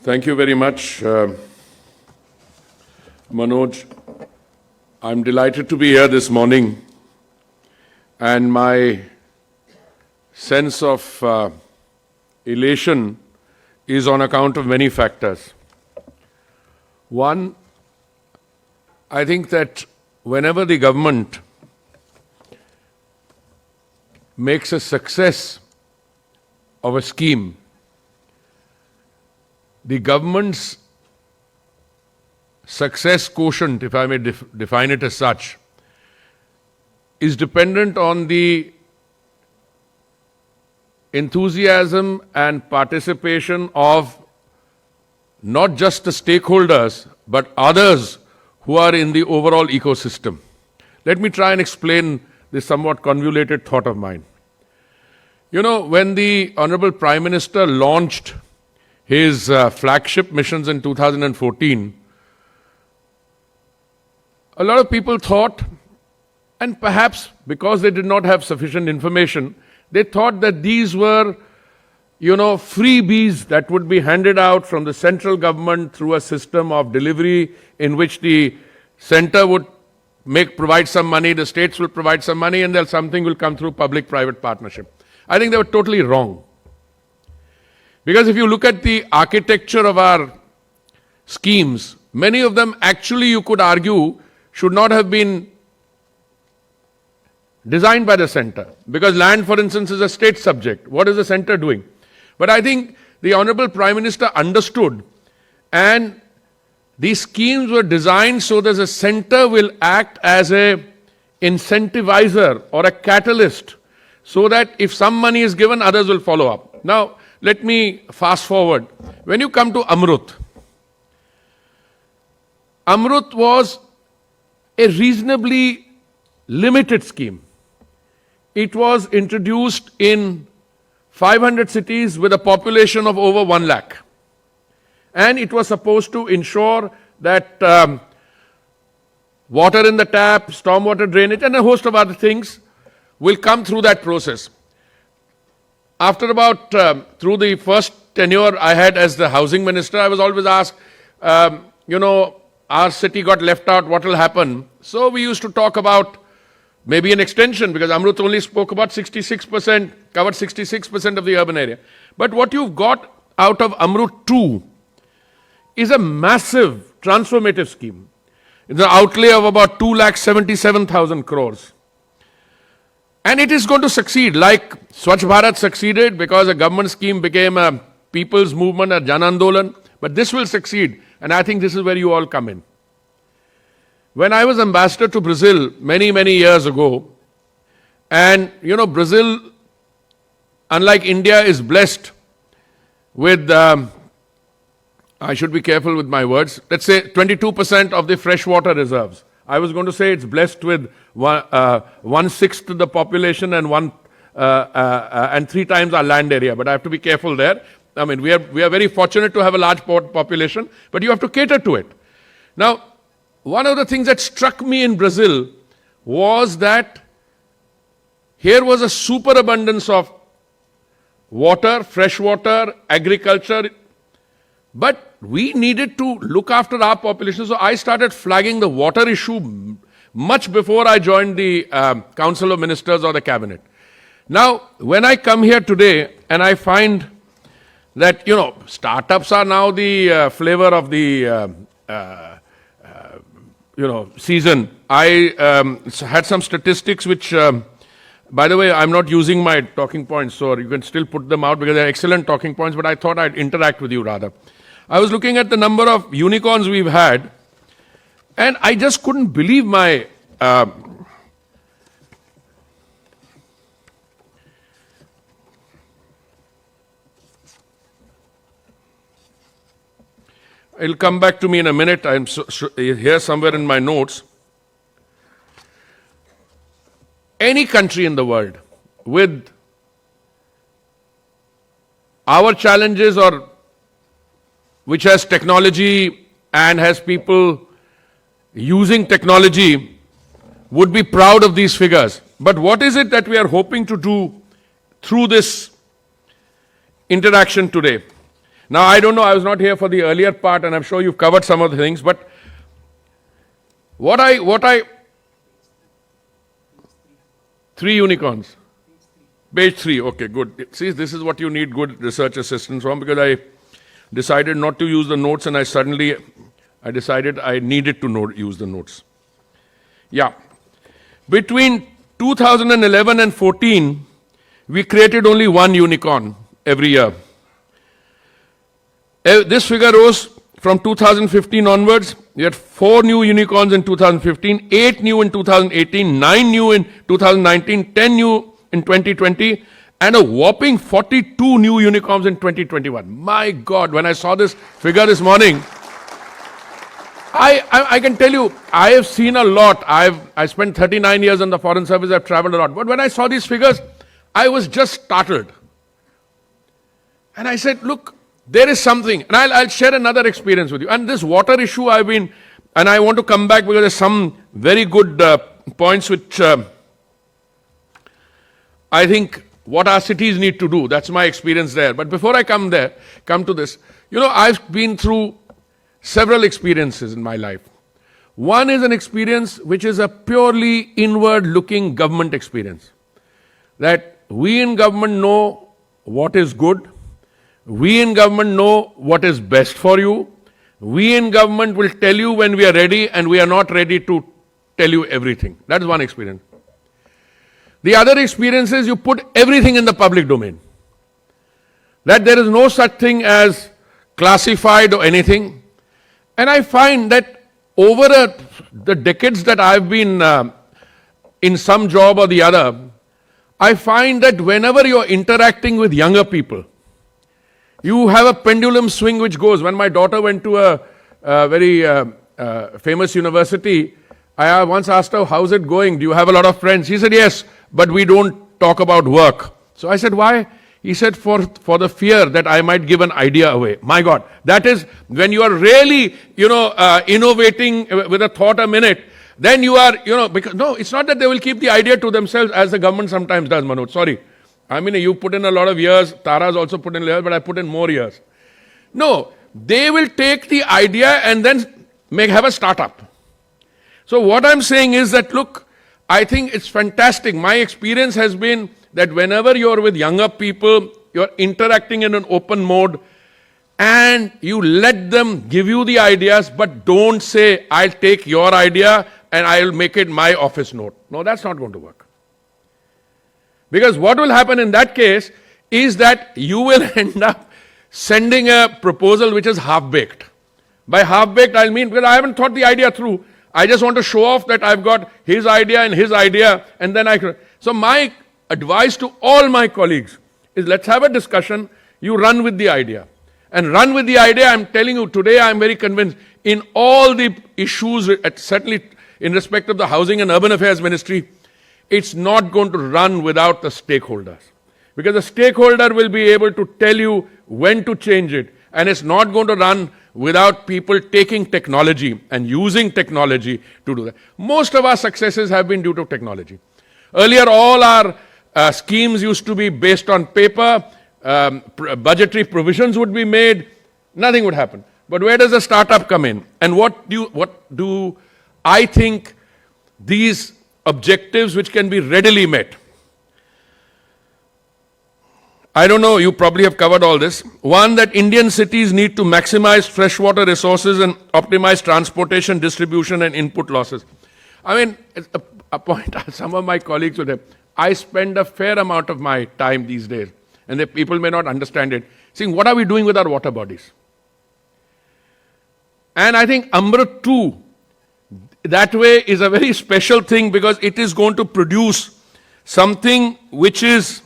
Thank you very much, Manoj. I'm delighted to be here this morning, and my sense of elation is on account of many factors. One, I think that whenever the government makes a success of a scheme, the government's success quotient, if I may define it as such, is dependent on the enthusiasm and participation of not just the stakeholders, but others who are in the overall ecosystem. Let me try and explain this somewhat convoluted thought of mine. You know, when the Honorable Prime Minister launched his flagship missions in 2014, a lot of people thought, and perhaps because they did not have sufficient information, they thought that these were, freebies that would be handed out from the central government through a system of delivery in which the center would provide some money, the states will provide some money, and then something will come through public-private partnership. I think they were totally wrong. Because if you look at the architecture of our schemes, many of them actually, you could argue, should not have been designed by the center. Because land, for instance, is a state subject. What is the center doing? But I think the Honorable Prime Minister understood, and these schemes were designed so that the center will act as a incentivizer or a catalyst, so that if some money is given, others will follow up. Now, let me fast forward. When you come to Amrut, Amrut was a reasonably limited scheme. It was introduced in 500 cities with a population of over 1 lakh. And it was supposed to ensure that water in the tap, stormwater drainage, and a host of other things will come through that process. After about, through the first tenure I had as the housing minister, I was always asked, our city got left out, what will happen? So we used to talk about maybe an extension, because Amrut only spoke about 66%, covered 66% of the urban area. But what you've got out of Amrut 2 is a massive transformative scheme. It's an outlay of about 2,77,000 crores. And it is going to succeed, like Swachh Bharat succeeded because a government scheme became a people's movement, a Jan Andolan. But this will succeed, and I think this is where you all come in. When I was ambassador to Brazil many, many years ago, and Brazil, unlike India, is blessed with, I should be careful with my words, let's say 22% of the freshwater reserves. I was going to say it's blessed with 1/6 of the population and 3 times our land area, but I have to be careful there. I mean, we are very fortunate to have a large population, but you have to cater to it. Now, one of the things that struck me in Brazil was that here was a superabundance of water, fresh water, agriculture, but we needed to look after our population. So I started flagging the water issue much before I joined the Council of Ministers or the Cabinet. Now, when I come here today and I find that, startups are now the flavor of the, season. I had some statistics which, by the way, I'm not using my talking points, so you can still put them out because they're excellent talking points, but I thought I'd interact with you rather. I was looking at the number of unicorns we've had, and I just couldn't believe my it'll come back to me in a minute. I'm here somewhere in my notes. Any country in the world with our challenges, or which has technology and has people using technology, would be proud of these figures. But what is it that we are hoping to do through this interaction today? Now, I don't know, I was not here for the earlier part, and I'm sure you've covered some of the things, but what I 3 unicorns. Page 3, okay, good. See, this is what you need good research assistance from, because I decided not to use the notes, and I decided I needed to use the notes. Yeah. Between 2011 and 14, we created only 1 unicorn every year. This figure rose from 2015 onwards. We had 4 new unicorns in 2015, 8 new in 2018, 9 new in 2019, 10 new in 2020, and a whopping 42 new unicorns in 2021. My God, when I saw this figure this morning, I can tell you, I have seen a lot. I spent 39 years in the Foreign Service, I've traveled a lot. But when I saw these figures, I was just startled. And I said, look, there is something. And I'll share another experience with you. And this water issue and I want to come back because there's some very good points which I think what our cities need to do. That's my experience there. But before I come to this, I've been through several experiences in my life. One is an experience which is a purely inward-looking government experience. That we in government know what is good. We in government know what is best for you. We in government will tell you when we are ready, and we are not ready to tell you everything. That is one experience. The other experience is you put everything in the public domain. That there is no such thing as classified or anything. And I find that over the decades that I've been in some job or the other, I find that whenever you're interacting with younger people, you have a pendulum swing which goes. When my daughter went to a very famous university, I once asked her, how's it going? Do you have a lot of friends? She said, yes, but we don't talk about work. So I said, why? He said, for the fear that I might give an idea away. My God, that is when you are really, innovating with a thought a minute, then you are, because, no, it's not that they will keep the idea to themselves as the government sometimes does, Manoj. Sorry. I mean, you put in a lot of years, Tara's also put in years, but I put in more years. No, they will take the idea and then have a startup. So what I'm saying is that, look, I think it's fantastic. My experience has been that whenever you're with younger people, you're interacting in an open mode, and you let them give you the ideas, but don't say, I'll take your idea and I'll make it my office note. No, that's not going to work. Because what will happen in that case is that you will end up sending a proposal which is half-baked. By half-baked, I mean, because I haven't thought the idea through. I just want to show off that I've got his idea, and then So my advice to all my colleagues is, let's have a discussion. You run with the idea. And run with the idea, I'm telling you, today I'm very convinced, in all the issues, certainly in respect of the Housing and Urban Affairs Ministry, it's not going to run without the stakeholders. Because the stakeholder will be able to tell you when to change it. And it's not going to run without people taking technology and using technology to do that. Most of our successes have been due to technology. Earlier, all our schemes used to be based on paper, budgetary provisions would be made, nothing would happen. But where does a startup come in? And what do I think these objectives which can be readily met? I don't know, you probably have covered all this. One, that Indian cities need to maximize freshwater resources and optimize transportation, distribution and input losses. I mean, it's a point some of my colleagues would have. I spend a fair amount of my time these days, and the people may not understand it, saying, what are we doing with our water bodies? And I think Amrit 2, that way is a very special thing, because it is going to produce something which is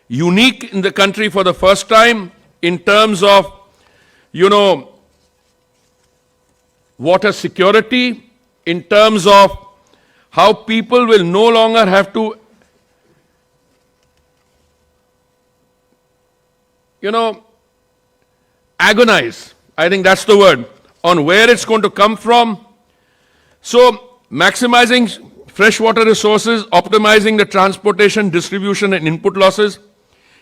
unique in the country for the first time in terms of, water security, in terms of how people will no longer have to, agonize. I think that's the word, on where it's going to come from. So, maximizing freshwater resources, optimizing the transportation, distribution and input losses,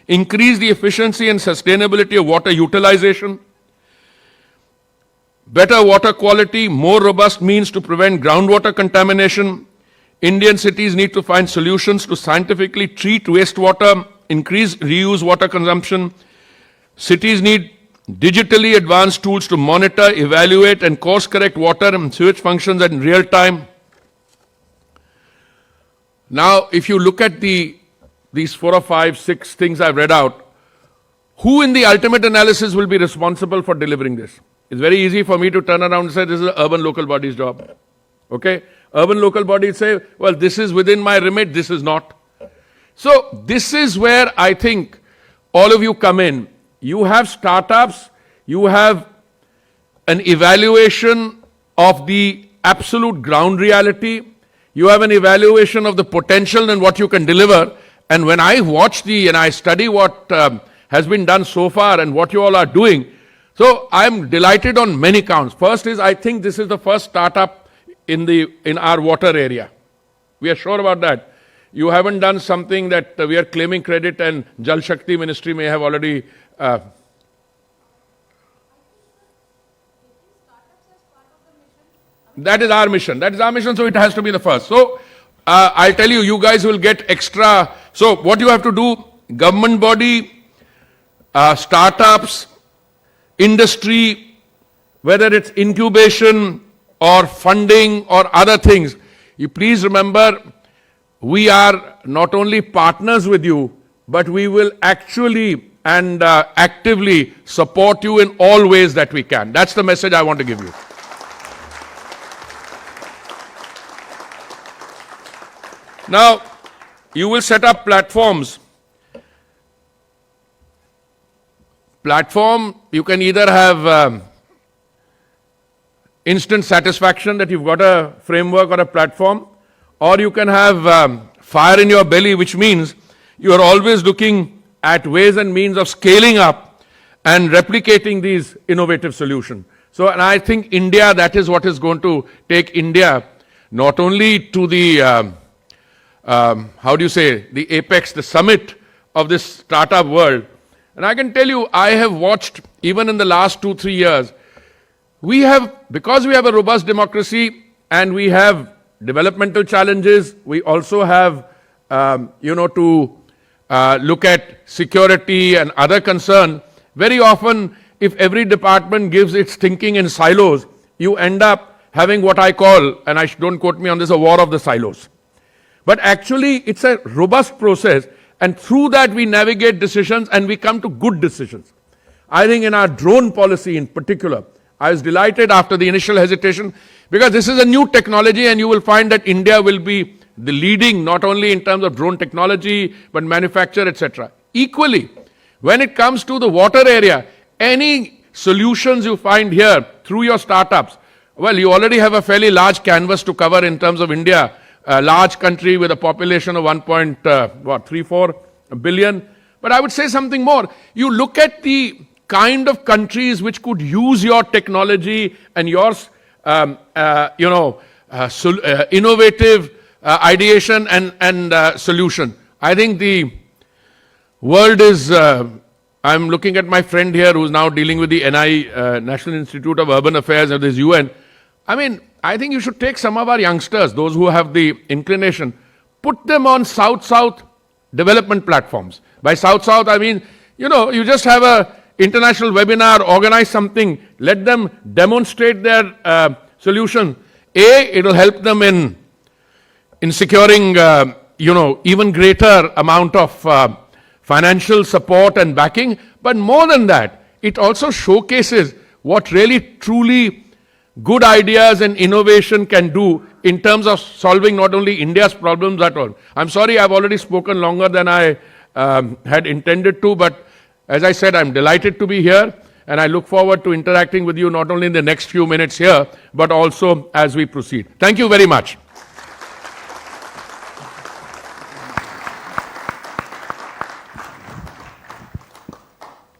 increase the efficiency and sustainability of water utilization, better water quality, more robust means to prevent groundwater contamination. Indian cities need to find solutions to scientifically treat wastewater, increase reuse water consumption. Cities need digitally advanced tools to monitor, evaluate, and course correct water and sewage functions in real time. Now, if you look at these 4 or 5, 6 things I've read out, who in the ultimate analysis will be responsible for delivering this? It's very easy for me to turn around and say, this is the urban local body's job. Okay? Urban local bodies say, well, this is within my remit, this is not. So, this is where I think all of you come in. You have startups, you have an evaluation of the absolute ground reality, you have an evaluation of the potential and what you can deliver. And when I watch and I study what has been done so far and what you all are doing, so I'm delighted on many counts. First is, I think this is the first startup in our water area. We are sure about that. You haven't done something that we are claiming credit and Jal Shakti Ministry may have already... That is our mission. That is our mission, so it has to be the first. So, I'll tell you, you guys will get extra. So, what you have to do, government body, startups, industry, whether it's incubation or funding or other things, you please remember, we are not only partners with you, but we will actually and actively support you in all ways that we can. That's the message I want to give you. Now, you will set up platforms. Platform, you can either have instant satisfaction that you've got a framework or a platform, or you can have fire in your belly, which means you are always looking at ways and means of scaling up and replicating these innovative solutions. So, and I think India, that is what is going to take India not only to the the apex, the summit of this startup world. And I can tell you, I have watched, even in the last 2-3 years, because we have a robust democracy and we have developmental challenges, we also have, to look at security and other concerns. Very often, if every department gives its thinking in silos, you end up having what I call, and don't quote me on this, a war of the silos. But actually, it's a robust process, and through that we navigate decisions and we come to good decisions. I think in our drone policy in particular, I was delighted after the initial hesitation, because this is a new technology and you will find that India will be the leading, not only in terms of drone technology, but manufacture, etc. Equally, when it comes to the water area, any solutions you find here through your startups, well, you already have a fairly large canvas to cover in terms of India, a large country with a population of 1.34 billion. But I would say something more. You look at the kind of countries which could use your technology and your, innovative ideation and solution. I think the world is, I'm looking at my friend here who's now dealing with the NI, National Institute of Urban Affairs of this UN. I mean, I think you should take some of our youngsters, those who have the inclination, put them on South-South development platforms. By South-South, I mean, you just have a international webinar, organize something, let them demonstrate their solution. It will help them in securing, even greater amount of financial support and backing. But more than that, it also showcases what really, truly good ideas and innovation can do in terms of solving not only India's problems at all. I'm sorry, I've already spoken longer than I had intended to, but as I said, I'm delighted to be here, and I look forward to interacting with you not only in the next few minutes here, but also as we proceed. Thank you very much.